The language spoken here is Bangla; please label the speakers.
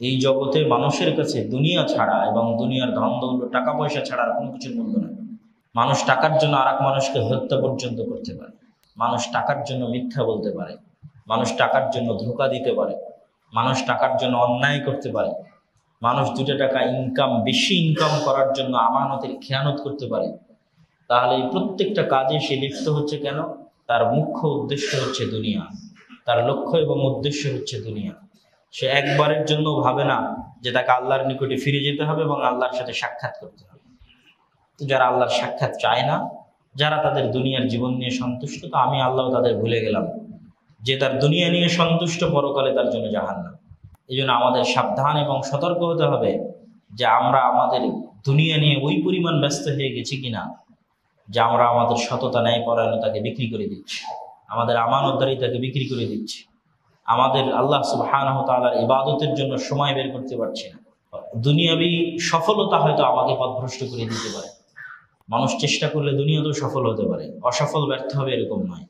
Speaker 1: এই জগতে মানুষের কাছে দুনিয়া ছাড়া এবং দুনিয়ার ধন দৌলত টাকা পয়সা ছাড়া আর কোনো কিছুর মূল্য নেই। মানুষ টাকার জন্য আর এক মানুষকে হত্যা পর্যন্ত করতে পারে, মানুষ টাকার জন্য মিথ্যা বলতে পারে, মানুষ টাকার জন্য ধোঁকা দিতে পারে, মানুষ টাকার জন্য অন্যায় করতে পারে, মানুষ 2টা টাকা বেশি ইনকাম করার জন্য আমানতের খেয়ানত করতে পারে। তাহলে এই প্রত্যেকটা কাজে সে লিপ্ত হচ্ছে কেন? তার মুখ্য উদ্দেশ্য হচ্ছে দুনিয়া, তার লক্ষ্য এবং উদ্দেশ্য হচ্ছে দুনিয়া। সে একবারের জন্য ভাবে না যে তাকে আল্লাহর নিকটে ফিরে যেতে হবে এবং আল্লাহর সাথে সাক্ষাৎ করতে হবে। তো যারা আল্লাহর সাক্ষাৎ চায় না, যারা তাদের দুনিয়ার জীবন নিয়ে সন্তুষ্ট, তো আমি আল্লাহ তাদের ভুলে গেলাম। যে তার দুনিয়া নিয়ে সন্তুষ্ট, পরকালে তার জন্য জাহান্নাম। এই জন্য আমাদের সাবধান এবং সতর্ক হতে হবে যে আমরা আমাদের দুনিয়া নিয়ে ওই পরিমাণ ব্যস্ত হয়ে গেছি কিনা যে আমরা আমাদের সততা ন্যায়পরায়ণতাকে বিক্রি করে দিচ্ছি, আমাদের আমানতদারিতাকে বিক্রি করে দিচ্ছি, আমাদের আল্লাহ সুবহানাহু ওয়া তাআলার ইবাদতের জন্য সময় বের করতে পারছি না। দুনিয়াবি সফলতা হয়তো আমাকে পথভ্রষ্ট করে দিতে পারে, মানুষ চেষ্টা করলে দুনিয়াতেও সফল হতে পারে, অসফল ব্যর্থ হবে এরকম নয়।